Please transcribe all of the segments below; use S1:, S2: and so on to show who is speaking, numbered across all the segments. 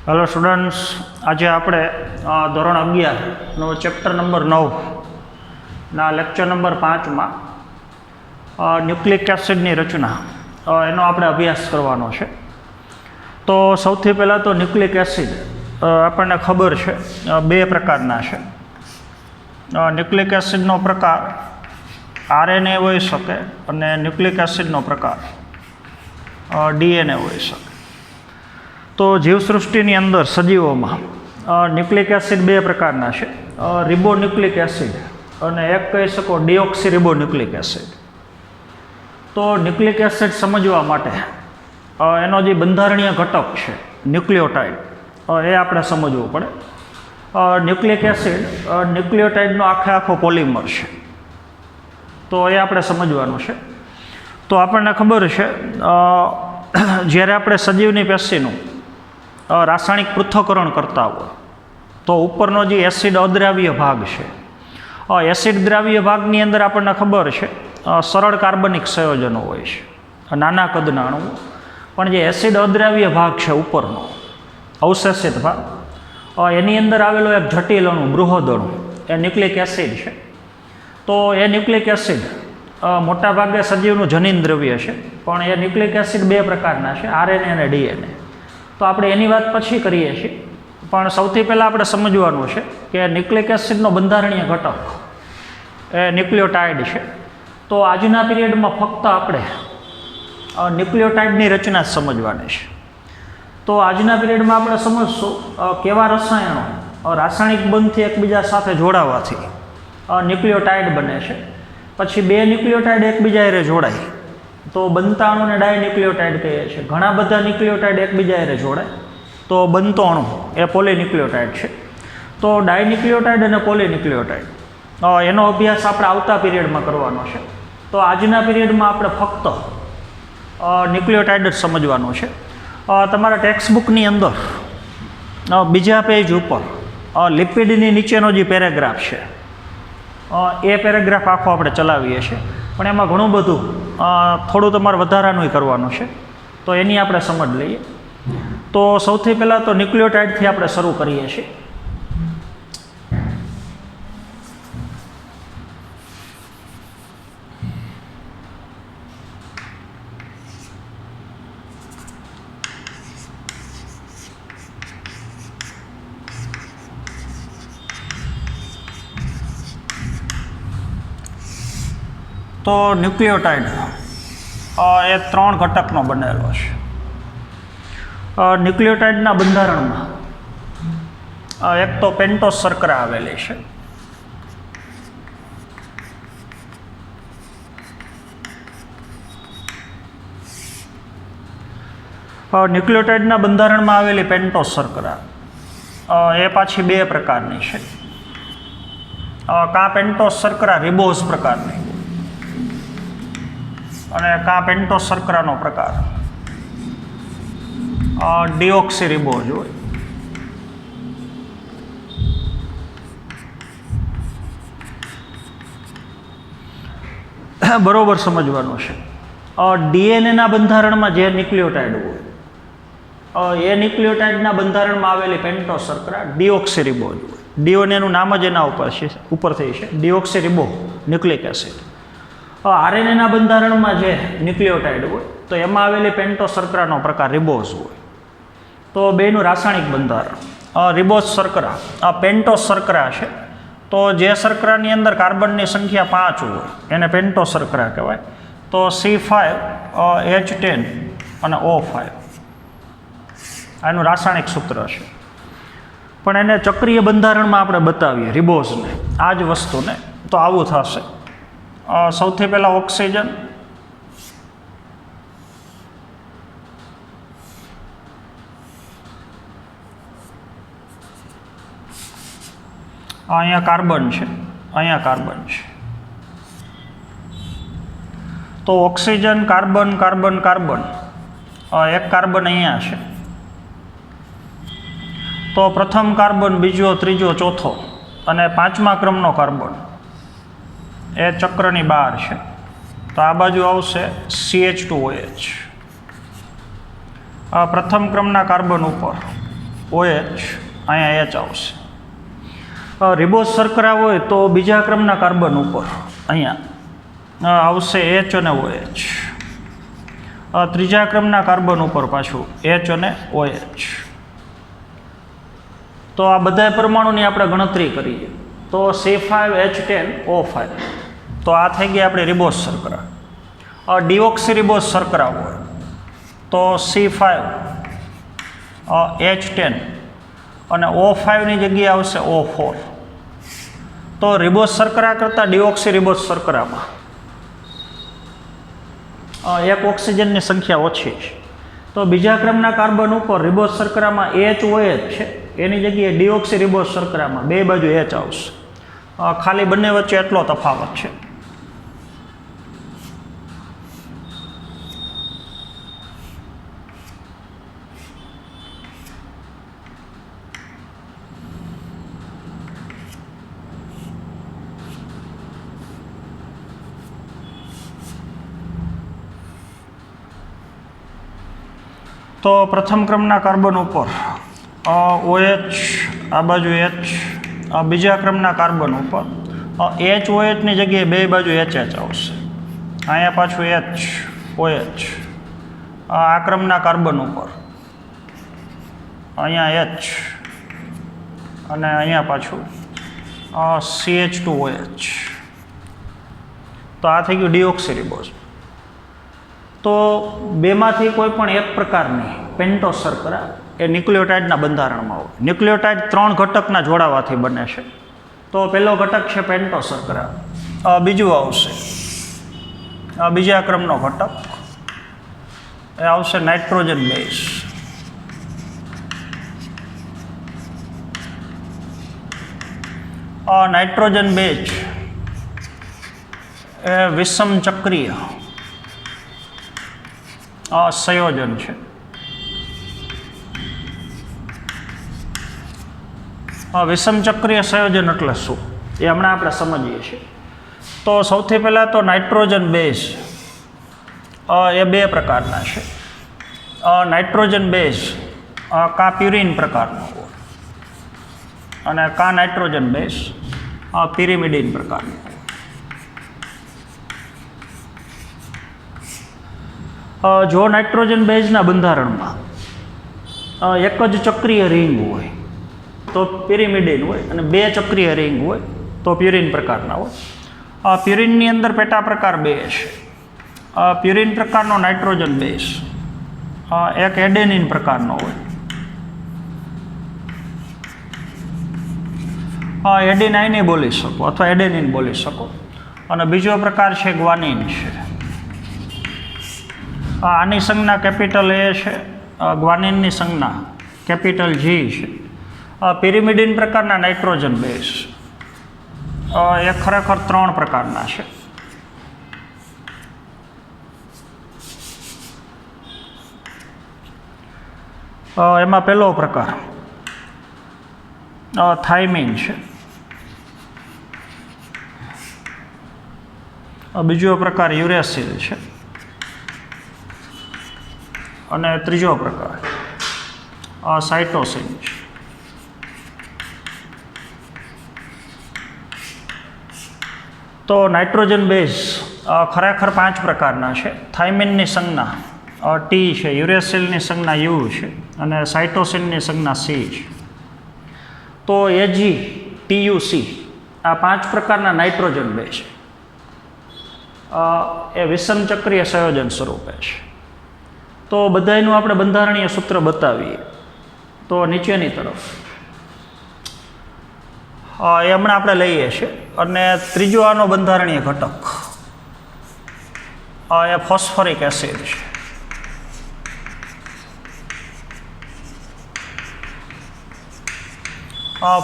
S1: Hello students, आज આપણે ધોરણ 11 નો ચેપ્ટર નંબર 9 ના લેક્ચર નંબર 5 માં ન્યુક્લિક એસિડની રચના એનો આપણે અભ્યાસ કરવાનો છે। તો સૌથી પહેલાં તો ન્યુક્લિક એસિડ આપણને ખબર છે બે પ્રકારના છે। ન્યુક્લિક એસિડનો પ્રકાર આરએનએ હોઈ શકે અને ન્યુક્લિક એસિડનો પ્રકાર ડીએનએ હોઈ શકે। तो जीवसृष्टि अंदर सजीवों में न्यूक्लिक एसिड बे प्रकारना है, रिबोन्यूक्लिक एसिड और एक कही सको डिऑक्सी रिबोन्यूक्लिक एसिड। तो न्यूक्लिक एसिड समझवा माटे एनो जे बंधारणीय घटक है न्यूक्लियोटाइड ए आपणे समझवू पड़े। न्यूक्लिक एसिड न्यूक्लियोटाइडनो आखे आखो पॉलीमर है, तो ये आपणे समझवानुं छे। तो आपणे खबर है ज्यारे आपणे सजीवनी पेशीनुं रासायणिक पृथक्करण करता हो तो उपरनो जे एसिड अद्राव्य भाग है, एसिड द्राव्य भागनी अंदर आपने खबर है सरल कार्बनिक संयोजनों होय छे, नाना कदना अणुओ। पण जे एसिड अद्राव्य भाग है उपरनो अवशेषित भाग, एनी अंदर आवेलो एक जटिल अणु बृहद अणु ए न्यूक्लिक एसिड है। तो ए न्यूक्लिक एसिड मोटा भागे सजीवनुं जनीन द्रव्य है, पण ए न्यूक्लिक एसिड बे प्रकारना है, आरएनए अने डीएनए। तो आपणे एनी वात पछी करीए छीए, पण सौथी पहेला आपणे समजवानुं छे के न्यूक्लिक एसिडनो बंधारणीय घटक ए न्यूक्लियोटाइड है। तो आजना पीरियडमां फक्त आपणे न्यूक्लियोटाइडनी रचना समजवानी छे। तो आजना पीरियडमां आपणे समजशुं केवा रसायणो रासायणिक बंधथी एकबीजा साथे जोड़ावाथी न्यूक्लियोटाइड बने छे। पछी बे न्यूक्लियोटाइड एकबीजा हारे जोड़ाय तो बनता अणुने डायन्यूक्लियोटाइड कहीए छीए। घणा बधा न्यूक्लियोटाइड एकबीजा हारे जोड़ाय तो बनतो अणु ए पॉलीन्यूक्लियोटाइड है। तो डायन्यूक्लियोटाइड अने पॉलीन्यूक्लियोटाइड एनो अभ्यास आपणे आवता पीरियडमां करवानो छे। तो आजना पीरियडमां आपणे फक्त न्यूक्लियोटाइड ज समजवानुं छे। तमारा टेक्स्टबुकनी अंदर बीजा पेज उपर लिपिडनी नीचेनो जे पेरेग्राफ है ए पेरेग्राफ आखो आपणे चलावीए छीए, पण एमां घणुं बधुं थोड़ुं तमारे वधारानुं करवानुं छे। तो एनी आपणे समज लईए। तो सौथी पहेला तो न्यूक्लियोटाइड थी आपणे शरू करीए छीए। तो न्यूक्लियोटाइड ए त्रण घटकनो बनेलो छे। न्यूक्लियोटाइडना बंधारणमां एक तो पेंटोस शर्करा आवेली छे, न्यूक्लियोटाइडना बंधारणमां आवेली पेंटोस शर्करा ए पाछी बे प्रकारनी छे। का पेंटोस शर्करा रिबोज प्रकारनी અને કા પેન્ટોસ શર્કરાનો પ્રકાર ડીઓક્સી રિબોઝ હોય। બરોબર સમજવાનું છે। ડીએનએના બંધારણમાં જે ન્યુક્લિયોટાઇડ હોય એ ન્યુક્લિયોટાઇડના બંધારણમાં આવેલી પેન્ટોસ શર્કરા ડીઓક્સી રિબોઝ હોય। ડીએનએનું નામ જ એના ઉપરથી છે ડીઓક્સી રિબો ન્યુક્લિક એસિડ। आरएनए बंधारण में जो न्यूक्लियोटाइड हो तो एम आवेली पेंटोस शर्करा प्रकार रिबोज हो। तो बेनु रासायणिक बंधारण रिबोज शर्करा पेंटोस शर्करा है। तो जे शर्करा अंदर कार्बन की संख्या 5 हो एने पेंटोस शर्करा कहवाय। तो C5H10 और O5 आनु रासायणिक सूत्र है। पण एने चक्रीय बंधारण में आपणे बतावीए रिबोज ने आज वस्तु ने तो आवुं थशे। सौथी पहला ऑक्सीजन, अहींया कार्बन है, अहींया कार्बन है। तो ऑक्सीजन कार्बन कार्बन कार्बन एक कार्बन अहींया है। तो प्रथम कार्बन बीजो त्रीजो चौथो अने पांचमा क्रमनो कार्बन ए चक्रनी बहार है। तो आ बाजू आवशे CH2OH। प्रथम क्रमना कार्बन पर OH, અહીંયા H આવશે. રિબોઝ શર્કરા હોય તો બીજા ક્રમના કાર્બન ઉપર અહીંયા આવશે H અને OH. ત્રીજા ક્રમના કાર્બન ઉપર પાછું H અને OH. તો આ બધા પરમાણુની આપણે ગણતરી કરીએ તો C5H10O5. તો આ થઈ ગઈ આપણી રિબોઝ શર્કરા. ડિઓક્સીરિબોઝ શર્કરા હોય તો C5H10 અને O5ની જગ્યાએ આવશે O4. તો રિબોઝ શર્કરા કરતાં ડિઓક્સીરિબોઝ શર્કરામાં એક ઓક્સિજનની સંખ્યા ઓછી છે. તો બીજા ક્રમના કાર્બન ઉપર રિબોઝ શર્કરામાં HOH છે, એની જગ્યાએ ડિઓક્સીરિબોઝ શર્કરામાં બે બાજુ H આવશે. ખાલી બંને વચ્ચે એટલો તફાવત છે. તો પ્રથમ ક્રમના કાર્બન ઉપર OH, આ બાજુ H, બીજા ક્રમના કાર્બન ઉપર HOHની જગ્યાએ બે બાજુ HH આવશે. અહીંયા પાછું HOH. આ ક્રમના કાર્બન ઉપર અહીંયા H અને અહીંયા પાછું CH2OH. તો આ થઈ ગયું ડિઓક્સીરિબોઝ. તો બેમાંથી કોઈ પણ એક પ્રકારની પેન્ટોસ શર્કરા એ ન્યુક્લિયોટાઇડના બંધારણમાં હોય. ન્યુક્લિયોટાઇડ 3 ઘટકના જોડાવાથી બને છે. તો પહેલો ઘટક છે પેન્ટોસ શર્કરા. બીજું આવશે બીજા ક્રમનો ઘટક એ આવશે નાઇટ્રોજન બેઝ. નાઇટ્રોજન બેઝ એ વિષમ ચક્રીય સંયોજન છે. વિષમ ચક્રીય સંયોજન એટલે શું એ હમણાં આપણે સમજીએ છીએ. તો સૌથી પહેલાં તો નાઇટ્રોજન બેઝ એ બે પ્રકારના છે. નાઇટ્રોજન બેઝ કા પ્યુરિન પ્રકારનો હોય અને કા નાઇટ્રોજન બેઝ પિરિમિડિન પ્રકારનો. જો નાઇટ્રોજન બેઝના બંધારણમાં એક જ ચક્રીય રિંગ હોય તો પિરિમિડિન હોય અને બે ચક્રીય રિંગ હોય તો પ્યુરિન પ્રકારના હોય. પ્યુરિનની અંદર પેટા પ્રકાર બે છે. પ્યુરિન પ્રકારનો નાઇટ્રોજન બેઝ એક એડેનિન પ્રકારનો હોય. એડિનાઇન બોલી શકો અથવા એડેનિન બોલી શકો. અને બીજો પ્રકાર છે ગ્વાનિન છે. આની સંજ્ઞા કેપિટલ A છે, ગ્વાનિનની સંજ્ઞા કેપિટલ G છે. પિરિમિડિન પ્રકારના નાઇટ્રોજન બેઝ એ ખરેખર 3 પ્રકારના છે. એમાં પહેલો પ્રકાર થાઇમિન છે. બીજો પ્રકાર યુરેસિલ છે અને ત્રીજો પ્રકાર સાઇટોસિન છે. તો નાઇટ્રોજન બેઝ ખરેખર 5 પ્રકારના છે. થાઇમિનની સંજ્ઞા T છે, યુરેસિલની સંજ્ઞા U છે અને સાઇટોસિનની સંજ્ઞા C છે. તો Ag, TUC આ 5 પ્રકારના નાઇટ્રોજન બેઝ એ વિષમ ચક્રીય સંયોજન સ્વરૂપે છે. તો બધાયનું આપણે બંધારણીય સૂત્ર બતાવીએ તો નીચેની તરફ એ હમણાં આપણે લઈએ છીએ. અને ત્રીજો આનો બંધારણીય ઘટક એ ફોસ્ફરિક એસિડ છે.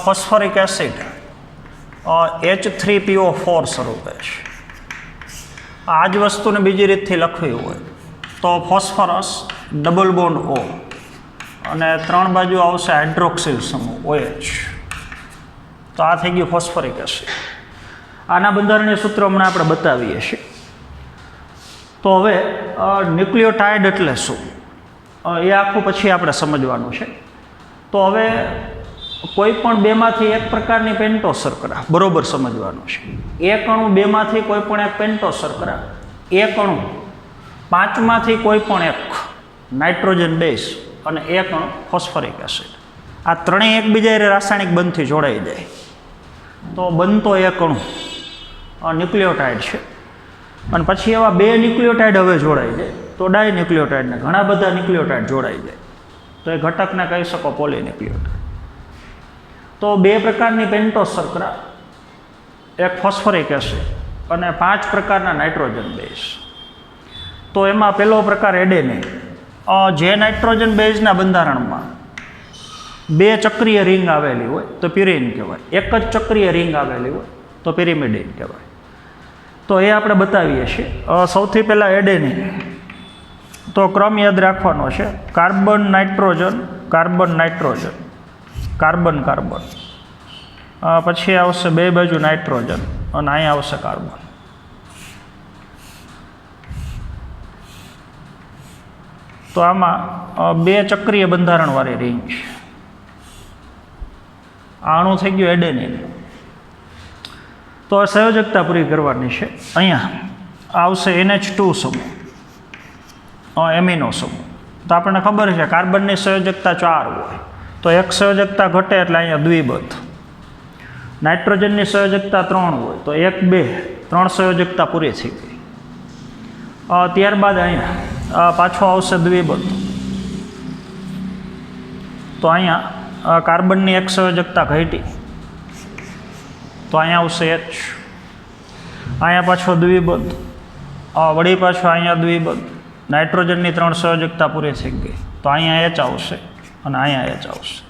S1: ફોસ્ફરિક એસિડ H3PO4 સ્વરૂપે છે. આ જ વસ્તુને બીજી રીતથી લખવી હોય તો ફોસ્ફરસ ડબલ બોન્ડ O અને 3 બાજુ આવશે હાઇડ્રોક્સિલ સમૂહ OH. તો આ થઈ ગયું ફોસ્ફરિક એસિડ. આના બંધારણીય સૂત્રો હમણાં આપણે બતાવીએ છીએ. તો હવે ન્યુક્લિયોટાઇડ એટલે શું એ આખું પછી આપણે સમજવાનું છે. તો હવે કોઈ પણ બેમાંથી એક પ્રકારની પેન્ટોસ શર્કરા બરોબર સમજવાનું છે. એક અણુ બેમાંથી કોઈ પણ એક પેન્ટોસ શર્કરા, એક અણુ પાંચમાંથી કોઈ પણ એક નાઇટ્રોજન બેઝ અને એક અણુ ફોસ્ફરિક એસિડ. આ ત્રણેય એકબીજા રાસાયણિક બંધથી જોડાઈ જાય તો બનતો એક અણુ ન્યુક્લિયોટાઇડ છે. અને પછી એવા બે ન્યુક્લિયોટાઇડ હવે જોડાઈ જાય તો ડાયન્યુક્લિયોટાઇડને ઘણા બધા ન્યુક્લિયોટાઇડ જોડાઈ જાય તો એ ઘટકને કહી શકો પોલીન્યુક્લિયોટાઇડ. તો બે પ્રકારની પેન્ટોસ શર્કરા, એક ફોસ્ફરિક એસિડ અને 5 પ્રકારના નાઇટ્રોજન બેઝ. તો એમાં પહેલો પ્રકાર એડેનિન. જે નાઇટ્રોજન બેઝના બંધારણમાં બે ચક્રીય રિંગ આવેલી હોય તો પ્યુરિન કહેવાય, એક જ ચક્રીય રિંગ આવેલી હોય તો પિરિમિડિન કહેવાય. તો એ આપણે બતાવીએ છીએ. સૌથી પહેલાં એડેનિન. તો ક્રમ યાદ રાખવાનો છે: carbon nitrogen, carbon nitrogen, carbon carbon, પછી આવશે બે બાજુ નાઇટ્રોજન અને અહીંયા આવશે કાર્બન. તો આમાં બે ચક્રીય બંધારણવાળી રિંગ છે. આ અણુ થઈ ગયું એડેનિન. તો આ સંયોજકતા પૂરી કરવાની છે. અહીંયા આવશે NH2 સમૂહ, એમિનો સમૂહ. તો આપણને ખબર છે કાર્બનની સંયોજકતા 4 હોય તો એક સંયોજકતા ઘટે એટલે અહીંયા દ્વિબંધ. નાઇટ્રોજનની સંયોજકતા 3 હોય તો 1, 2, 3 સંયોજકતા પૂરી થઈ ગઈ. ત્યારબાદ અહીંયા પાછો આવશે દ્વિબંધ. તો અહીંયા કાર્બનની એક સંયોજકતા ઘટી તો અહીંયા આવશે H. અહીંયા પાછો દ્વિબંધ, વળી પાછો અહીંયા દ્વિબંધ. નાઇટ્રોજનની 3 સંયોજકતા પૂરી થઈ ગઈ તો અહીંયા H આવશે અને અહીંયા H આવશે.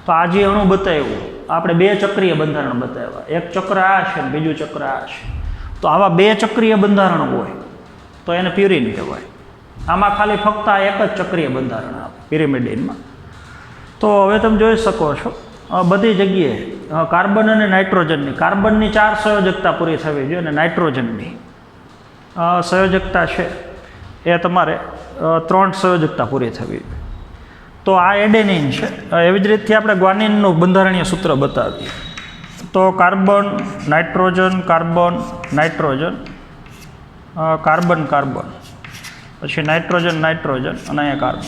S1: તો આ જે અણુ બતાવ્યું આપણે બે ચક્રીય બંધારણ બતાવ્યા, એક ચક્ર આ છે ને બીજું ચક્ર આ છે. તો આવા બે ચક્રીય બંધારણ હોય તો એને પ્યુરિન કહેવાય. આમાં ખાલી ફક્ત આ એક જ ચક્રીય બંધારણ આવે પિરિમિડિનમાં. તો હવે તમે જોઈ શકો છો બધી જગ્યાએ કાર્બન અને નાઇટ્રોજનની, કાર્બનની 4 સંયોજકતા પૂરી થવી જોઈએ અને નાઇટ્રોજનની સંયોજકતા છે એ તમારે 3 સંયોજકતા પૂરી થવી જોઈએ. તો આ એડેનિન છે. એવી જ રીતથી આપણે ગ્વાનિનનું બંધારણીય સૂત્ર બતાવીએ. તો carbon nitrogen, carbon nitrogen, carbon carbon, પછી નાઇટ્રોજન નાઇટ્રોજન અને અહીંયા કાર્બન.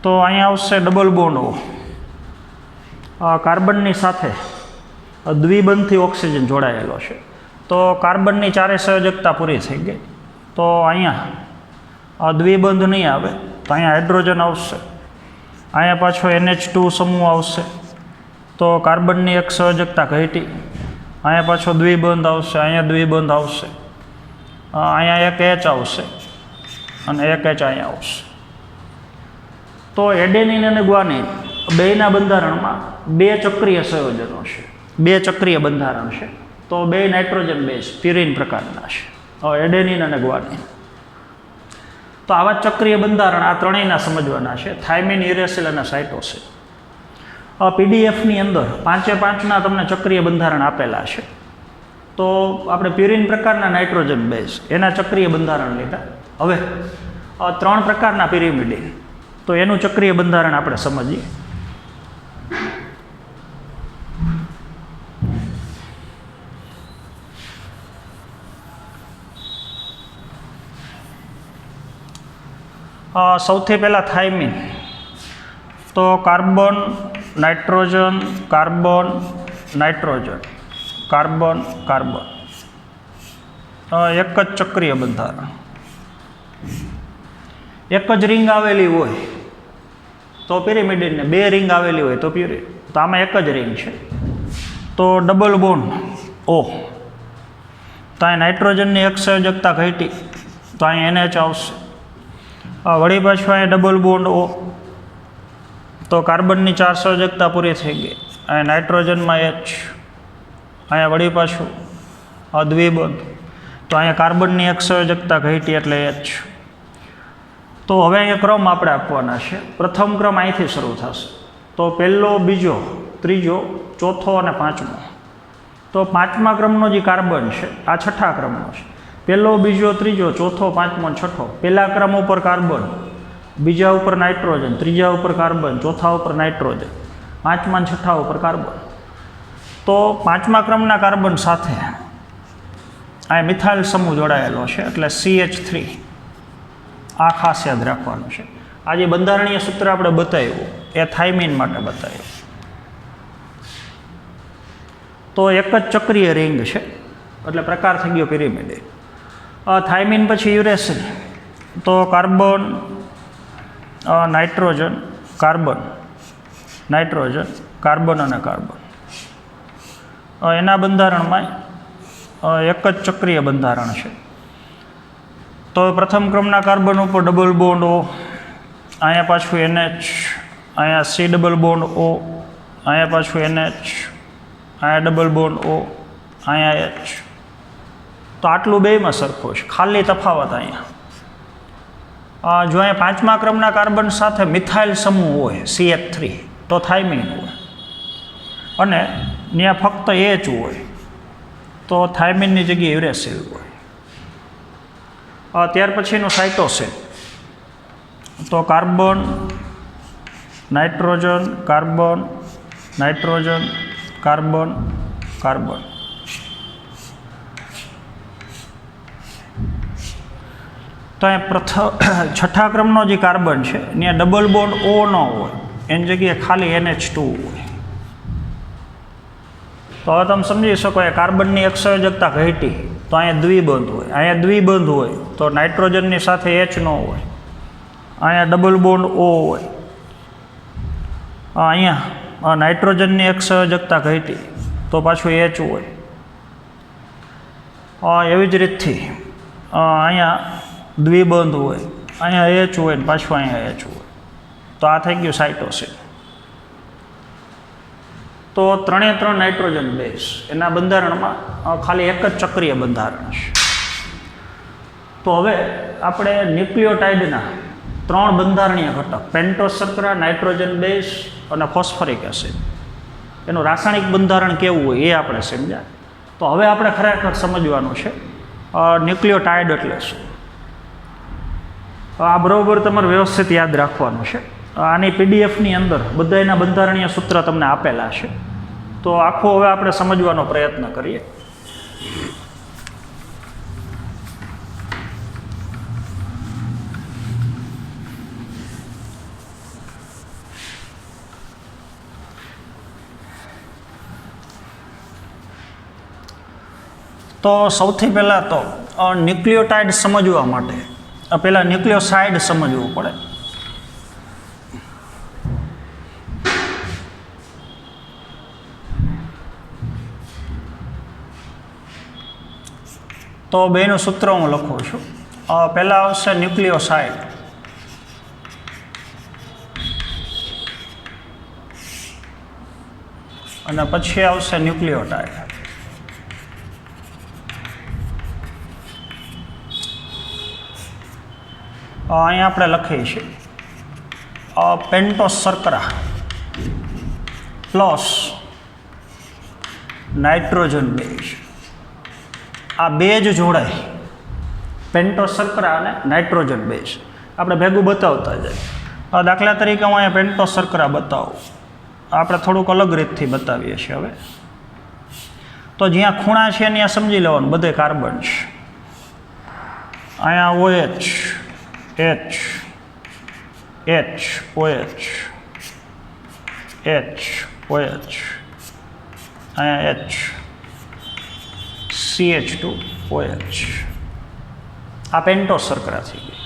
S1: તો અહીંયા આવશે ડબલ બોન્ડ O. કાર્બનની સાથે દ્વિબંધથી ઓક્સિજન જોડાયેલો છે તો કાર્બનની 4 સંયોજકતા પૂરી થઈ ગઈ તો અહીંયા દ્વિબંધ નહીં આવે તો અહીંયા હાઇડ્રોજન આવશે. અહીંયા પાછો NH2 સમૂહ આવશે તો કાર્બનની એક સંયોજકતા ઘટી. અહીંયા પાછો દ્વિબંધ આવશે, અહીંયા દ્વિબંધ આવશે, અહીંયા એક H આવશે અને એક H અહીંયા આવશે. તો એડેનિન અને ગ્વાનિન બેના બંધારણમાં બે ચક્રીય સંયોજનો છે, બે ચક્રીય બંધારણ છે. તો બે નાઇટ્રોજન બેઝ પ્યુરિન પ્રકારના છે, એડેનિન અને ગ્વાનિન. તો આવા ચક્રીય બંધારણ આ ત્રણેયના સમજવાના છે: થાઇમિન, યુરેસિલ અને સાઇટોસિન. પીડીએફની અંદર 5-5ના તમને ચક્રીય બંધારણ આપેલા છે. તો આપણે પ્યુરિન પ્રકારના નાઇટ્રોજન બેઝ એના ચક્રીય બંધારણ લીધા. હવે 3 પ્રકારના પિરિમિડિન તો એનું ચક્રીય બંધારણ આપણે સમજીએ. સૌથી પહેલાં થાઇમિન. તો carbon nitrogen, carbon nitrogen, carbon carbon, એક જ ચક્રીય બંધારણ. એક જ રિંગ આવેલી હોય તો પિરિમિડિન ને 2 રિંગ આવેલી હોય તો પ્યુરિન. તો આમાં એક જ રિંગ છે તો ડબલ બોન્ડ O. તો અહીં નાઇટ્રોજનની એક સંયોજકતા ઘટી તો અહીં NH આવશે. વળી પાછું અહીં ડબલ બોન્ડ O તો કાર્બનની 4 સંયોજકતા પૂરી થઈ ગઈ. અહીં નાઇટ્રોજનમાં H, અહીંયા વળી પાછું દ્વિબંધ તો અહીંયા કાર્બનની એક સંયોજકતા ઘટી એટલે H. તો હવે અહીંયા ક્રમ આપણે આપવાના છે. પ્રથમ ક્રમ અહીંથી શરૂ થશે તો પહેલો, બીજો, ત્રીજો, ચોથો અને પાંચમો. તો 5મા ક્રમનો જે કાર્બન છે આ 6ઠ્ઠા ક્રમનો છે પહેલો, બીજો, ત્રીજો, ચોથો, પાંચમો, છઠ્ઠો. પહેલા ક્રમ ઉપર કાર્બન, બીજા ઉપર નાઇટ્રોજન, ત્રીજા ઉપર કાર્બન, ચોથા ઉપર નાઇટ્રોજન, પાંચમા અને છઠ્ઠા ઉપર કાર્બન. તો પાંચમા ક્રમના કાર્બન સાથે આ મિથાઇલ સમૂહ જોડાયેલો છે એટલે CH3. આ ખાસ યાદ રાખવાનું છે. આ જે બંધારણીય સૂત્ર આપણે બતાવ્યું એ થાઇમિન માટે બતાવ્યું. તો એક જ ચક્રીય રિંગ છે એટલે પ્રકાર થઈ ગયો પિરિમિડ. થાઇમિન પછી યુરેસિલ. તો carbon, nitrogen, carbon, nitrogen, carbon અને કાર્બન. એના બંધારણમાં એક જ ચક્રીય બંધારણ છે. તો પ્રથમ ક્રમના કાર્બન ઉપર ડબલ બોન્ડ O, અહીંયા પાછું NH, અહીંયા C ડબલ બોન્ડ O, અહીંયા પાછું NH, અહીંયા ડબલ બોન્ડ O, અહીંયા H. તો આટલું બેમાં સરખું છે, ખાલી તફાવત અહીંયા. જો અહીંયા પાંચમા ક્રમના કાર્બન સાથે મિથાઇલ સમૂહ હોય CH3 તો થાઇમિન હોય, અને ત્યાં ફક્ત H હોય તો થાઇમિનની જગ્યાએ યુરેસિલ હોય. ત્યાર પછીનું સાઇટોસિન. તો carbon, nitrogen, carbon, nitrogen, carbon, carbon. તો અહીંયા છઠ્ઠા ક્રમનો જે કાર્બન છે ત્યાં ડબલ બોન્ડ O ન હોય, એની જગ્યાએ ખાલી NH2 હોય. તો હવે તમે સમજી શકો એ કાર્બનની એક સંયોજકતા ઘટી તો અહીંયા દ્વિબંધ હોય, અહીંયા દ્વિબંધ હોય તો નાઇટ્રોજનની સાથે H ન હોય, અહીંયા ડબલ બોન્ડ O હોય, અહીંયા નાઇટ્રોજનની એક સંયોજકતા ઘટી તો પાછું H હોય. એવી જ રીતથી અહીંયા દ્વિબંધ હોય, અહીંયા H હોય ને પાછું અહીંયા H હોય. તો આ થઈ ગયું સાઇટોસિન. તો 3 નાઇટ્રોજન બેઝ એના બંધારણમાં ખાલી એક જ ચક્રીય બંધારણ છે. તો હવે આપણે ન્યુક્લિયોટાઇડના 3 બંધારણીય ઘટક પેન્ટોસ શર્કરા, નાઇટ્રોજન બેઝ અને ફોસ્ફરિક એસિડ એનું રાસાયણિક બંધારણ કેવું હોય એ આપણે સમજ્યા. તો હવે આપણે ખરેખર સમજવાનું છે ન્યુક્લિયોટાઇડ એટલે શું. આ બરાબર તમારે વ્યવસ્થિત યાદ રાખવાનું છે. આની પીડીએફની અંદર બધા એના બંધારણીય સૂત્ર તમને આપેલા છે. તો આખું હવે આપણે સમજવાનો પ્રયત્ન કરીએ. તો સૌથી પહેલાં તો ન્યુક્લિયોટાઇડ સમજવા માટે પહેલાં ન્યુક્લિયોસાઇડ સમજવું પડે. તો બેનું સૂત્ર હું લખું છું. પહેલાં આવશે ન્યુક્લિયોસાઇડ, અને પછી આવશે ન્યુક્લિયોટાઇડ. અહીંયા આપણે લખીએ છીએ પેન્ટોસ શર્કરા પ્લસ નાઇટ્રોજન બેઝ. આ બે જ જોડાય, પેન્ટોસ શર્કરા અને નાઇટ્રોજન બેઝ. આપણે ભેગું બતાવતા જાય. દાખલા તરીકે હું અહીંયા પેન્ટોસ શર્કરા બતાવું. આપણે થોડુંક અલગ રીતથી બતાવીએ છીએ. હવે તો જ્યાં ખૂણા છે ત્યાં સમજી લેવાનું બધે કાર્બન છે. અહીંયા OH, H, OH, OH, અહીંયા H, CH2OH. આ પેન્ટોસ શર્કરા થઈ ગઈ.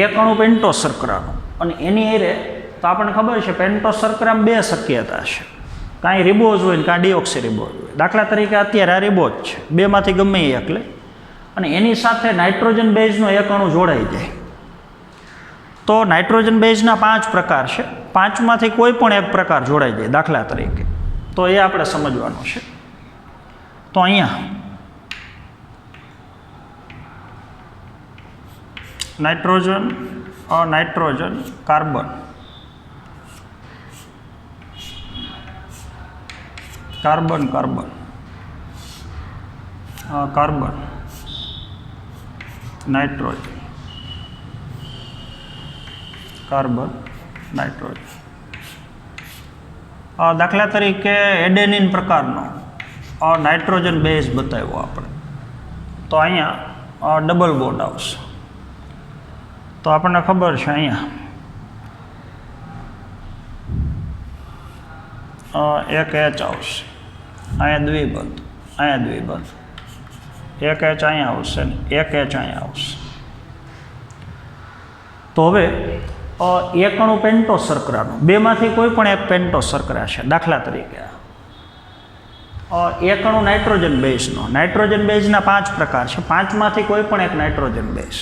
S1: એક અણુ પેન્ટોસ શર્કરાનું, અને એની એરે તો આપણને ખબર છે પેન્ટોસ શર્કરામાં 2 શક્યતા છે. કાંઈ રિબોઝ હોય ને કાંઈ ડિઓક્સી રિબોઝ હોય. દાખલા તરીકે અત્યારે આ રિબોઝ છે, બેમાંથી ગમે એ એક લે, અને એની સાથે નાઇટ્રોજન બેઝનો એક અણુ જોડાઈ જાય. તો નાઇટ્રોજન બેઝના 5 પ્રકાર છે, 5માંથી કોઈ પણ એક પ્રકાર જોડાઈ જાય દાખલા તરીકે. તો એ આપણે સમજવાનું છે. તો અહીંયા nitrogen, nitrogen, carbon, carbon, carbon, carbon, nitrogen, carbon, nitrogen. દાખલા તરીકે એડેનિન પ્રકારનો નાઇટ્રોજન બેઝ બતાવ્યો આપણે, તો અહીંયા ડબલ બોન્ડ આવશે. તો આપણને ખબર છે અહીંયા એક એચ આવશે, અહીંયા દ્વિબંધ, અહીંયા દ્વિબંધ, એક એચ અહીંયા આવશે ને એક એચ અહીંયા આવશે. તો હવે એક અણુ પેન્ટોસ શર્કરાનું, બેમાંથી કોઈ પણ એક પેન્ટોસ શર્કરા છે. દાખલા તરીકે એક અણુ નાઇટ્રોજન બેઝનો, નાઇટ્રોજન બેઝના 5 પ્રકાર છે, 5માંથી કોઈ પણ એક નાઇટ્રોજન બેઝ.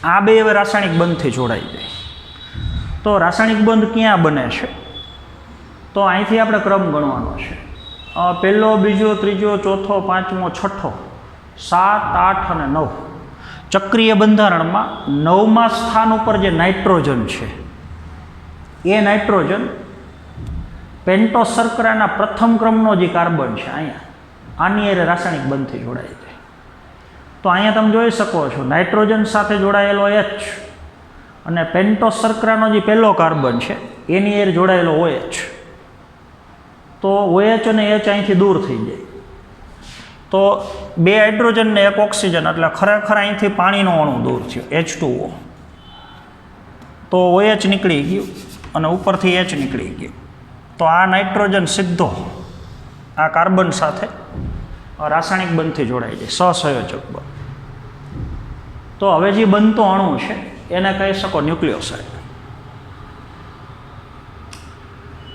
S1: આ બે હવે રાસાયણિક બંધથી જોડાઈ જાય. તો રાસાયણિક બંધ ક્યાં બને છે? તો અહીંથી આપણે ક્રમ ગણવાનો છે. પહેલો, બીજો, ત્રીજો, ચોથો, પાંચમો, છઠ્ઠો, 7, 8 અને 9. ચક્રીય બંધારણમાં 9મા સ્થાન ઉપર જે નાઇટ્રોજન છે એ નાઇટ્રોજન પેન્ટોસ શર્કરાના પ્રથમ ક્રમનો જે કાર્બન છે અહીંયા, આની એ રાસાયણિક બંધથી જોડાઈ જાય. તો અહીંયા તમે જોઈ શકો છો નાઇટ્રોજન સાથે જોડાયેલો H અને પેન્ટોસ શર્કરાનો જે પહેલો કાર્બન છે એની એ જોડાયેલો OH. તો OH અને H અહીંથી દૂર થઈ જાય. તો 2 હાઇડ્રોજન ને 1 ઓક્સિજન, એટલે ખરેખર અહીંથી પાણીનો અણુ દૂર થયો, H2O. તો OH નીકળી ગયું અને ઉપરથી H નીકળી ગયું. તો આ નાઇટ્રોજન સીધો આ કાર્બન સાથે રાસાયણિક બંધથી જોડાઈ જાય, સહસંયોજક બંધ. તો હવે જે બનતો અણુ છે એને કહી શકો ન્યુક્લિયોસાઇડ.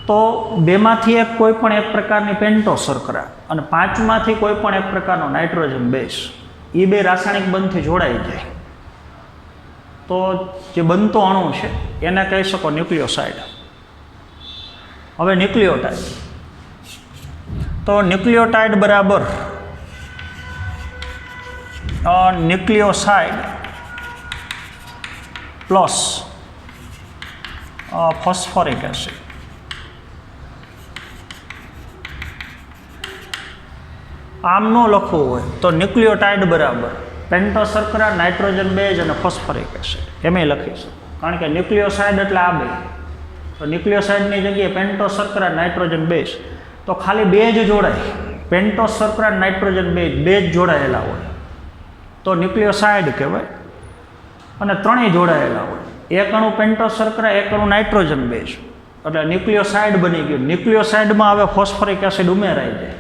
S1: તો બેમાંથી એક કોઈ પણ એક પ્રકારની પેન્ટોસ શર્કરા અને 5માંથી કોઈ પણ એક પ્રકારનો નાઇટ્રોજન બેઝ, એ બે રાસાયણિક બંધથી જોડાઈ જાય તો જે બનતો અણુ છે એને કહી શકો ન્યુક્લિયોસાઇડ. હવે ન્યુક્લિયોટાઇડ, તો ન્યુક્લિયોટાઇડ બરાબર ન્યુક્લિયોસાઇડ પ્લસ ફોસ્ફોરિક એસિડ. આમ ન લખવું હોય તો ન્યુક્લિયોટાઇડ બરાબર પેન્ટોસ શર્કરા, નાઇટ્રોજન બેઝ અને ફોસ્ફોરિક એસિડ એમ લખી શકો. કારણ કે ન્યુક્લિયોસાઇડ એટલે આ બે. તો ન્યુક્લિયોસાઇડની જગ્યાએ પેન્ટોસ શર્કરા, નાઇટ્રોજન બેઝ, તો ખાલી બે જ જોડાય. પેન્ટોસ શર્કરા, નાઇટ્રોજન બેઝ બે જ જોડાયેલા હોય તો ન્યુક્લિયોસાઇડ કહેવાય. અને ત્રણેય જોડાયેલા હોય, એક અણુ પેન્ટોસ શર્કરા, એક અણુ નાઇટ્રોજન બેઝ, એટલે ન્યુક્લિયોસાઇડ બની ગયું. ન્યુક્લિયોસાઇડમાં હવે ફોસ્ફોરિક એસિડ ઉમેરાઈ જાય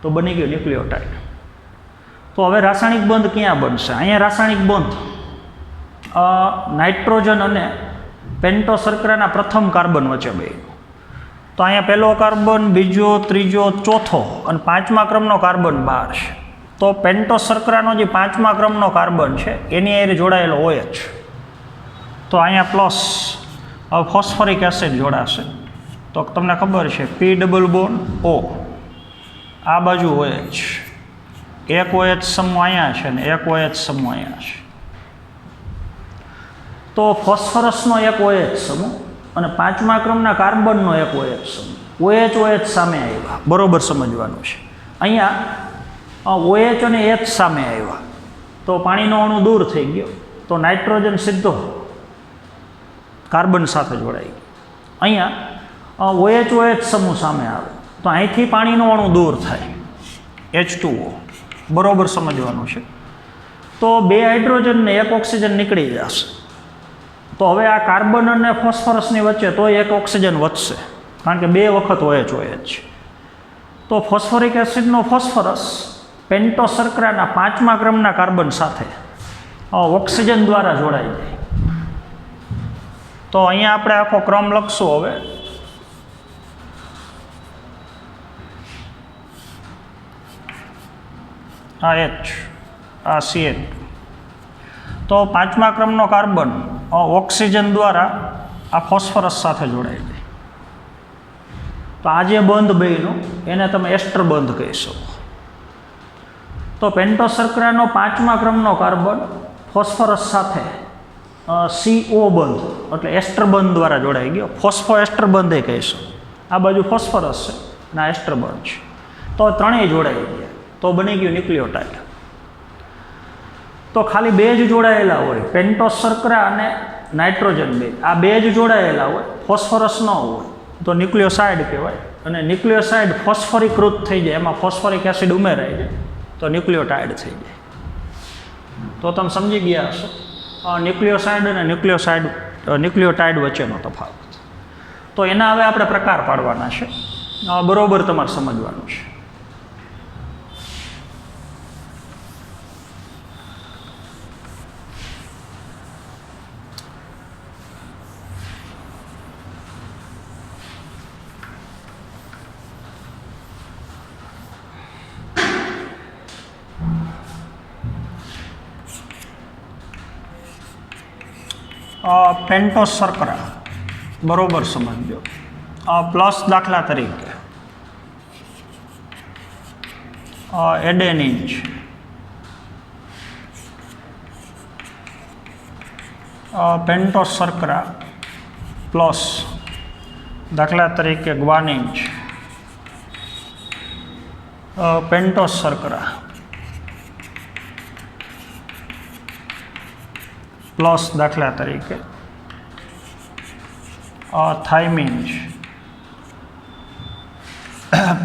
S1: તો બની ગયું ન્યુક્લિયોટાઇડ. તો હવે રાસાયણિક બંધ ક્યાં બનશે? અહીંયા રાસાયણિક બંધ નાઇટ્રોજન અને પેન્ટોસ શર્કરાના પ્રથમ કાર્બન વચ્ચે બે. તો અહીંયા પહેલો કાર્બન, બીજો, ત્રીજો, ચોથો અને 5મા ક્રમનો કાર્બન બહાર છે. તો પેન્ટોસ શર્કરાનો જે 5મા ક્રમનો કાર્બન છે એની હારે જોડાયેલો OH. તો અહીંયા પ્લસ ફોસ્ફોરિક એસિડ જોડાશે. તો તમને ખબર છે P ડબલ બોન્ડ O, આ બાજુ OH, એક OH સમૂહ અહીંયા છે ને એક OH સમૂહ અહીંયા છે. તો ફોસ્ફરસનો એક OH સમૂહ અને 5મા ક્રમના કાર્બનનો એક OH સમૂહ, OH સામે આવ્યા, બરોબર સમજવાનું છે. અહીંયા OH અને H સામે આવ્યા તો પાણીનો અણુ દૂર થઈ ગયો, તો નાઇટ્રોજન સીધો કાર્બન સાથે જોડાઈ ગયો. અહીંયા OH સમૂહ સામે આવે તો અહીંથી પાણીનો અણુ દૂર થાય, H2O, બરોબર સમજવાનું છે. તો 2 હાઇડ્રોજન ને 1 ઓક્સિજન નીકળી જશે. તો હવે આ કાર્બન અને ફોસ્ફરસની વચ્ચે તો 1 ઓક્સિજન વધશે, કારણ કે 2 વખત OH. તો ફોસ્ફોરિક એસિડનો ફોસ્ફરસ પેન્ટોસ શર્કરાના 5મા ક્રમના કાર્બન સાથે ઓક્સિજન દ્વારા જોડાઈ જાય. તો અહીંયા આપણે આખો ક્રમ લખશું. હવે આ H, આ CN. તો 5મા ક્રમનો કાર્બન ઓક્સિજન દ્વારા આ ફોસ્ફરસ સાથે જોડાઈ જાય. તો આ જે બંધ બન્યો એને તમે એસ્ટર બંધ કહી શકો. તો પેન્ટોસ શર્કરાનો 5મા ક્રમનો કાર્બન ફોસ્ફરસ સાથે CO બંધ એટલે એસ્ટર બંધ દ્વારા જોડાઈ ગયો. ફોસ્ફો એસ્ટર બંધ એ કહીશું. આ બાજુ ફોસ્ફરસ છે અને આ એસ્ટર બંધ છે. તો ત્રણેય જોડાઈ ગયા તો બની ગયું ન્યુક્લિયોટાઇડ. તો ખાલી બે જ જોડાયેલા હોય, પેન્ટોસ શર્કરા અને નાઇટ્રોજન બેઝ, આ બે જ જોડાયેલા હોય, ફોસ્ફરસ ન હોય તો ન્યુક્લિયોસાઇડ કહેવાય. અને ન્યુક્લિયોસાઇડ ફોસ્ફરીકૃત થઈ જાય, એમાં ફોસ્ફરિક એસિડ ઉમેરાય જાય તો ન્યુક્લિયોટાઇડ થઈ જાય. તો તમે સમજી ગયા હશો ન્યુક્લિયોસાઇડ અને ન્યુક્લિયોટાઇડ વચ્ચેનો તફાવત. તો એના હવે આપણે પ્રકાર પાડવાના છે, બરોબર તમારે સમજવાનું છે. પેન્ટોસ શર્કરા બરોબર સમજો. પ્લસ દાખલા તરીકે એડેનિન છે, પેન્ટોસ શર્કરા પ્લસ દાખલા તરીકે ગ્વાનિન છે, પેન્ટોસ શર્કરા પ્લસ દાખલા તરીકે થાઇમિન છે,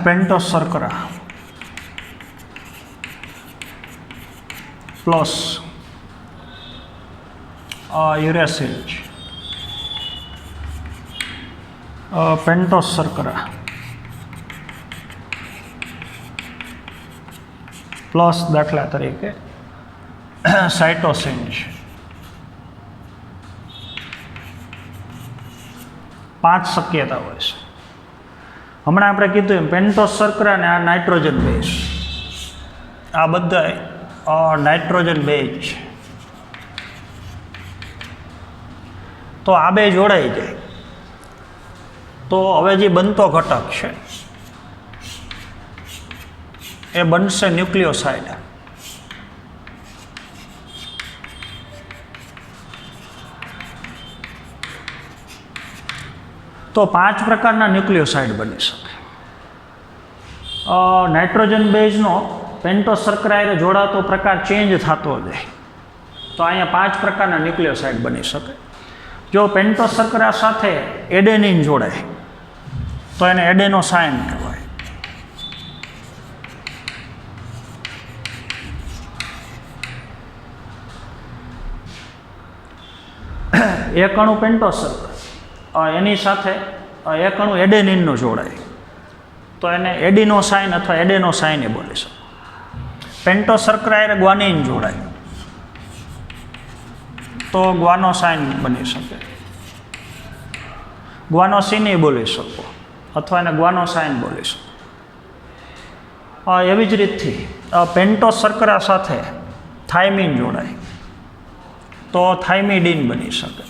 S1: પેન્ટોસ શર્કરા પ્લસ યુરેસિલ છે, પેન્ટોસ શર્કરા પ્લસ દાખલા તરીકે સાઇટોસિન છે. 5 શક્યતા હોય છે. હમણાં આપણે કીધું એમ પેન્ટોસ શર્કરા અને આ નાઇટ્રોજન બેઝ, આ બધા નાઇટ્રોજન બેઝ છે. તો આ બે જોડાઈ જાય તો હવે જે બનતો ઘટક છે એ બનશે ન્યુક્લિયોસાઇડ. તો 5 પ્રકારના ન્યુક્લિયોસાઇડ બની શકે. નાઇટ્રોજન બેઝનો પેન્ટોસ શર્કરા જોડાતો પ્રકાર ચેન્જ થતો જાય તો અહીંયા 5 પ્રકારના ન્યુક્લિયોસાઇડ બની શકે. જો પેન્ટોસ શર્કરા સાથે એડેનિન જોડાય તો એને એડેનોસાઇન કહેવાય. એક અણુ પેન્ટોસ શર્કરા એની સાથે એક અણુ એડેનિનનો જોડાય તો એને એડિનોસાઇન અથવા એડેનોસાઇન એ બોલી શકે. પેન્ટોસ શર્કરા એ ગ્વાનિન જોડાય તો ગ્વાનોસાઇન બની શકે. ગ્વાનોસિન એ બોલી શકો અથવા એને ગ્વાનોસાઇન બોલી શકો. એવી જ રીતથી પેન્ટોસ શર્કરા સાથે થાઇમિન જોડાય તો થાઇમિડીન બની શકે.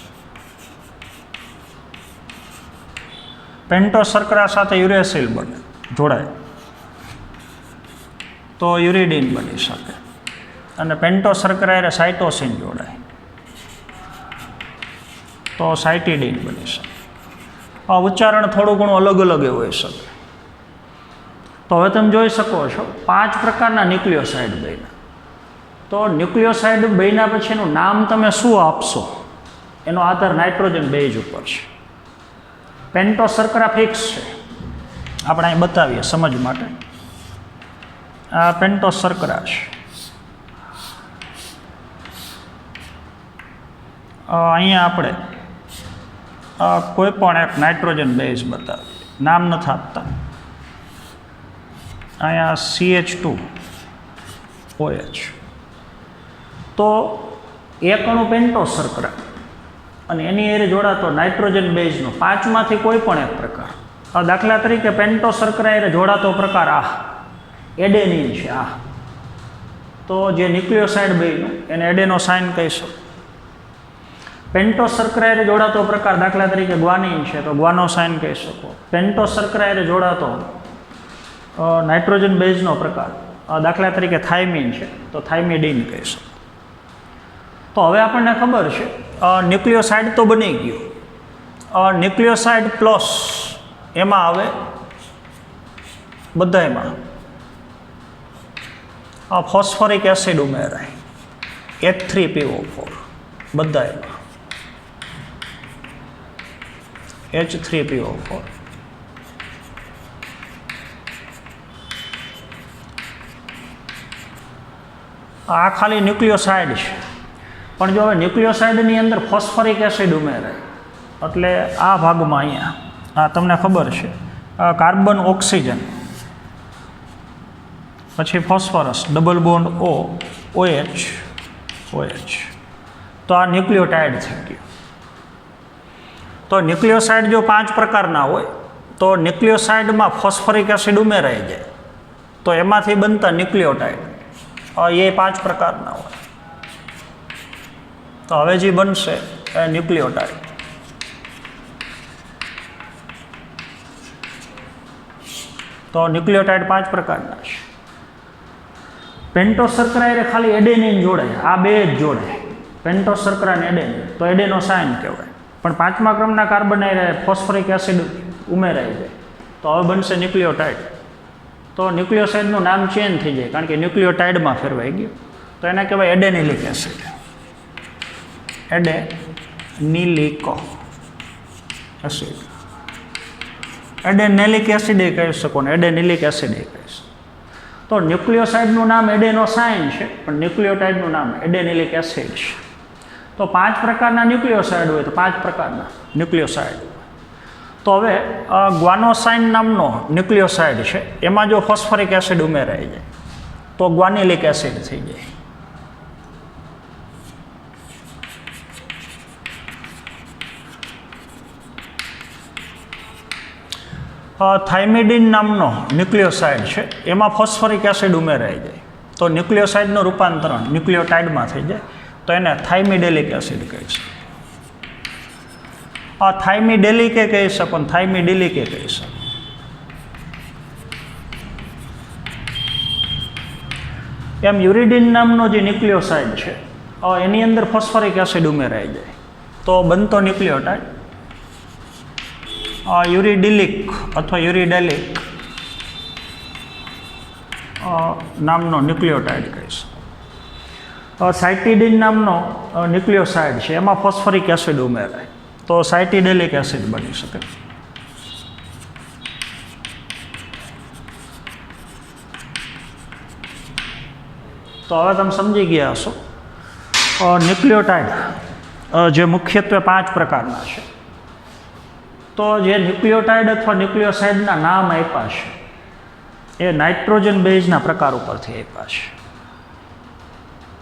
S1: પેન્ટોસ શર્કરા સાથે યુરેસિલ જોડાય તો યુરિડીન બની શકે. અને પેન્ટોસ શર્કરા સાઇટોસિન જોડાય તો સાઇટિડીન બની શકે. ઉચ્ચારણ થોડું ઘણું અલગ અલગ એ હોઈ શકે. તો હવે તમે જોઈ શકો છો 5 પ્રકારના ન્યુક્લિયોસાઇડ બન્યા. તો ન્યુક્લિયોસાઇડ બન્યા પછી એનું નામ તમે શું આપશો એનો આધાર નાઇટ્રોજન બેઝ ઉપર છે. પેન્ટોસ શર્કરા ફિક્સ છે, આપણે અહીં બતાવીએ સમજ માટે. આ પેન્ટોસ શર્કરા છે. અહીંયા આપણે કોઈ પણ એક નાઇટ્રોજન બેઝ બતાવીએ, નામ નથી આપતા. અહીંયા CH2OH. તો એક અણુ પેન્ટોસ શર્કરા અને એની એરે જોડાતો નાઇટ્રોજન બેઝનો 5માંથી કોઈ પણ એક પ્રકાર. દાખલા તરીકે પેન્ટોસ શર્કરા એરે જોડાતો પ્રકાર આ એડેનિન છે. આ તો જે ન્યુક્લિયોસાઇડ બન્યું એને એડેનોસાઇન કહી શકો. પેન્ટોસ શર્કરા એરે જોડાતો પ્રકાર દાખલા તરીકે ગ્વાનિન છે તો ગ્વાનોસાઇન કહી શકો. પેન્ટોસ શર્કરા એરે જોડાતો નાઇટ્રોજન બેઝનો પ્રકાર દાખલા તરીકે થાઇમિન છે તો થાઇમિડીન કહી શકો. તો હવે આપણને ખબર છે ન્યુક્લિયોસાઇડ તો બની ગયું. ન્યુક્લિયોસાઇડ પ્લસ એમાં આવે બધામાં ફોસ્ફરિક એસિડ ઉમેરાય H3PO4 બધા એમાં H3PO4. આ ખાલી ન્યુક્લિયોસાઇડ છે, પણ જો હવે ન્યુક્લિયોસાઇડની અંદર ફોસ્ફરિક એસિડ ઉમેરાય એટલે આ ભાગમાં અહીંયા આ તમને ખબર છે કાર્બન ઓક્સિજન પછી ફોસ્ફરસ ડબલ બોન્ડ OH તો આ ન્યુક્લિયોટાઇડ થઈ ગયું. તો ન્યુક્લિયોસાઇડ જો 5 પ્રકારના હોય તો ન્યુક્લિયોસાઇડમાં ફોસ્ફરિક એસિડ ઉમેરાઈ જાય તો એમાંથી બનતા ન્યુક્લિયોટાઇડ એ 5 પ્રકારના હોય. તો હવે જે બનશે એ ન્યુક્લિયોટાઇડ. તો ન્યુક્લિયોટાઇડ 5 પ્રકારના છે. પેન્ટોસ શર્કરા ખાલી એડેનિન જોડે, આ બે જ જોડે, પેન્ટોસ શર્કરા અને એડેનિન, તો એડેનોસાઇન કહેવાય. પણ 5મા ક્રમના કાર્બન ફોસ્ફરિક એસિડ ઉમેરાઈ જાય તો હવે બનશે ન્યુક્લિયોટાઇડ. તો ન્યુક્લિયોસાઇડનું નામ ચેન્જ થઈ જાય કારણ કે ન્યુક્લિયોટાઇડમાં ફેરવાઈ ગયું, તો એને કહેવાય એડેનિલિક એસિડ. એડેનિલિક એસિડ, એડેનેલિક એસિડ એ કહી શકો ને એડેનિલિક એસિડ એ કહી શકો. તો ન્યુક્લિયોસાઇડનું નામ એડેનોસાઇન છે પણ ન્યુક્લિયોટાઇડનું નામ એડેનિલિક એસિડ છે. તો 5 પ્રકારના ન્યુક્લિયોસાઇડ હોય તો 5 પ્રકારના ન્યુક્લિયોસાઇડ. તો હવે ગ્વાનોસાઇન નામનો ન્યુક્લિયોસાઇડ છે, એમાં જો ફોસ્ફરિક એસિડ ઉમેરાઈ જાય તો ગ્વાનિલિક એસિડ થઈ જાય. થાઇમિડિન નામનો ન્યુક્લિયોસાઇડ છે, એમાં ફોસ્ફરિક એસિડ ઉમેરાઈ જાય તો ન્યુક્લિયોસાઇડનું રૂપાંતરણ ન્યુક્લિયોટાઇડમાં થઈ જાય તો એને થાઇમિડેલિક એસિડ કહે છે. થાઇમિડેલિક એ કહી શકો ને થાઇમિડિલિક એ કહી શકો. એમ યુરિડિન નામનો જે ન્યુક્લિયોસાઇડ છે એની અંદર ફોસ્ફરિક એસિડ ઉમેરાઈ જાય તો બનતો ન્યુક્લિયોટાઇડ યુરિડિલિક અથવા યુરિડેલિક નામનો ન્યુક્લિયોટાઇડ કહીશ. સાઇટિડિન નામનો ન્યુક્લિયોસાઇડ છે, એમાં ફોસ્ફરિક એસિડ ઉમેરાય તો સાઇટિડેલિક એસિડ બની શકે. તો હવે તમે સમજી ગયા હશો ન્યુક્લિયોટાઇડ જે મુખ્યત્વે 5 પ્રકારના છે. તો જે ન્યુક્લિયોટાઇડ અથવા ન્યુક્લિયોસાઇડના નામ આપ્યા છે એ નાઇટ્રોજન બેઝના પ્રકાર ઉપરથી આપ્યા છે.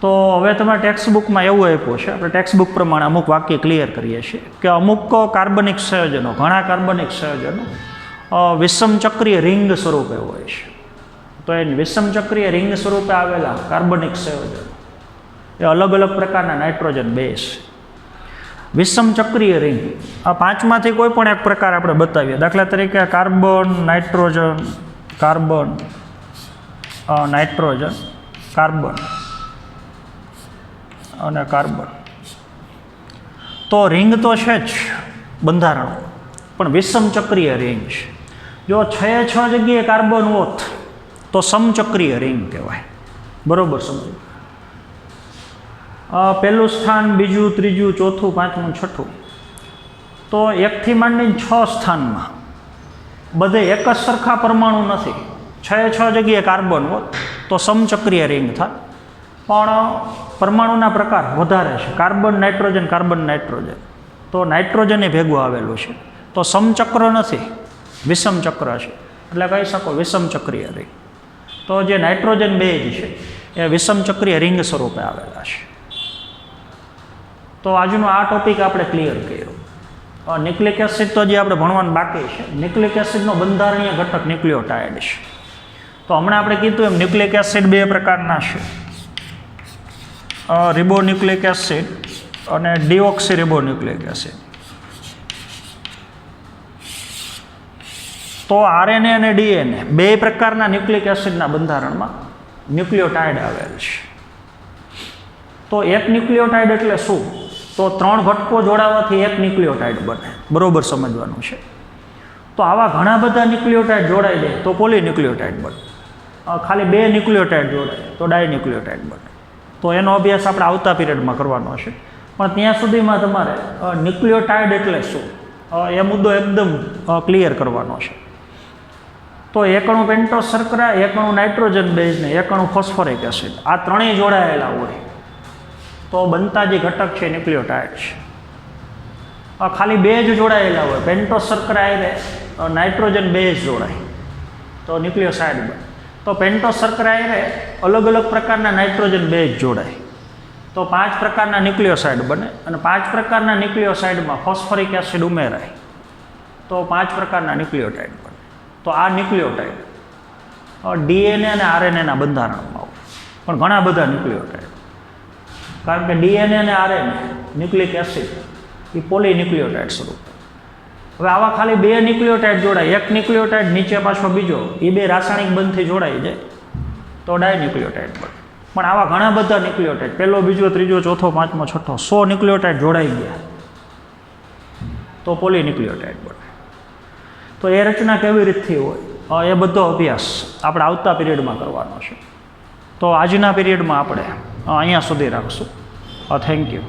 S1: તો હવે તમારા ટેક્સ્ટ બુકમાં એવું આપ્યું છે, આપણે ટેક્સ્ટ બુક પ્રમાણે અમુક વાક્ય ક્લિયર કરીએ છીએ કે અમુક કાર્બનિક સંયોજનો, ઘણા કાર્બનિક સંયોજનો વિષમચક્રીય રિંગ સ્વરૂપે હોય છે. તો એ વિષમચક્રીય રિંગ સ્વરૂપે આવેલા કાર્બનિક સંયોજનો એ અલગ અલગ પ્રકારના નાઇટ્રોજન બેઝ. વિષમચક્રીય રિંગ આ 5માંથી કોઈ પણ એક પ્રકાર આપણે બતાવીએ. દાખલા તરીકે carbon, nitrogen, carbon, nitrogen, carbon અને કાર્બન. તો રિંગ તો છે જ બંધારણ, પણ વિષમચક્રીય રિંગ છે. જો 6 જગ્યાએ કાર્બન હોત તો સમચક્રીય રિંગ કહેવાય. બરોબર સમજો. પહેલું સ્થાન, બીજું, ત્રીજું, ચોથું, પાંચમું, છઠ્ઠું, તો 1થી માંડીને 6 સ્થાનમાં બધે એક જ સરખા પરમાણુ નથી. 6 જગ્યાએ કાર્બન હોત તો સમચક્રીય રિંગ થાય, પણ પરમાણુના પ્રકાર વધારે છે. કાર્બન, નાઇટ્રોજન, કાર્બન, નાઇટ્રોજન, તો નાઇટ્રોજન એ ભેગું આવેલું છે તો સમચક્ર નથી, વિષમચક્ર છે. એટલે કહી શકો વિષમચક્રીય રિંગ. તો જે નાઇટ્રોજન બેઝ છે એ વિષમચક્રીય રિંગ સ્વરૂપે આવેલા છે. તો આજનો આ ટોપિક આપણે ક્લિયર કર્યો. ન્યુક્લિક એસિડ તો જે આપણે ભણવાનું બાકી છે. ન્યુક્લિક એસિડનો બંધારણીય ઘટક ન્યુક્લિયોટાઇડ છે. તો હમણાં આપણે કીધું એમ ન્યુક્લિક એસિડ 2 પ્રકારના છે, રિબોન્યુક્લિક એસિડ અને ડિઓક્સીરિબોન્યુક્લિક એસિડ. તો આરએનએ અને ડીએનએ 2 પ્રકારના ન્યુક્લિક એસિડના બંધારણમાં ન્યુક્લિયોટાઇડ આવેલ છે. તો એક ન્યુક્લિયોટાઇડ એટલે શું? તો 3 ઘટકો જોડાવાથી એક ન્યુક્લિયોટાઇડ બને. બરોબર સમજવાનું છે. તો આવા ઘણા બધા ન્યુક્લિયોટાઇડ જોડાઈ જાય તો પોલીન્યુક્લિયોટાઇડ બને. ખાલી 2 ન્યુક્લિયોટાઇડ જોડાય તો ડાયન્યુક્લિયોટાઇડ બને. તો એનો અભ્યાસ આપણે આવતા પિરિયડમાં કરવાનો છે. પણ ત્યાં સુધીમાં તમારે ન્યુક્લિયોટાઇડ એટલે શું એ મુદ્દો એકદમ ક્લિયર કરવાનો છે. તો એકણું પેન્ટોસ શર્કરા, એકણું નાઇટ્રોજન બેઝ ને એકણું ફોસ્ફોરિક એસિડ, આ ત્રણેય જોડાયેલા હોય તો બનતા જે ઘટક છે ન્યુક્લિયોટાઇડ છે. ખાલી બે જ જોડાયેલા હોય, પેન્ટોસ શર્કરા આયરે નાઇટ્રોજન બેઝ જોડાય તો ન્યુક્લિયોસાઇડ બને. તો પેન્ટોસ શર્કરા આયરે અલગ અલગ પ્રકારના નાઇટ્રોજન બેઝ જોડાય તો 5 પ્રકારના ન્યુક્લિયોસાઇડ બને. અને 5 પ્રકારના ન્યુક્લિયોસાઇડમાં ફોસ્ફોરિક એસિડ ઉમેરાય તો 5 પ્રકારના ન્યુક્લિયોટાઇડ બને. તો આ ન્યુક્લિયોટાઇડ ડીએનએ અને આરએનએના બંધારણમાં હોય, પણ ઘણા બધા ન્યુક્લિયોટાઇડ, કારણ કે ડીએનએ અને આરએનએ ન્યુક્લિક એસિડ એ પોલીન્યુક્લિયોટાઇડ સ્વરૂપ. હવે આવા ખાલી બે ન્યુક્લિયોટાઇડ જોડાય, એક ન્યુક્લિયોટાઇડ નીચે પાછો બીજો, એ બે રાસાયણિક બંધથી જોડાઈ જાય તો ડાયન્યુક્લિયોટાઇડ બને. પણ આવા ઘણા બધા ન્યુક્લિયોટાઇડ, પહેલો, બીજો, ત્રીજો, ચોથો, પાંચમો, છઠ્ઠો, 100 ન્યુક્લિયોટાઇડ જોડાઈ ગયા તો પોલીન્યુક્લિયોટાઇડ બને. તો એ રચના કેવી રીતથી હોય એ બધો અભ્યાસ આપણે આવતા પિરિયડમાં કરવાનો છે. તો આજના પિરિયડમાં આપણે અહીંયા સુધી રાખશું. Thank you.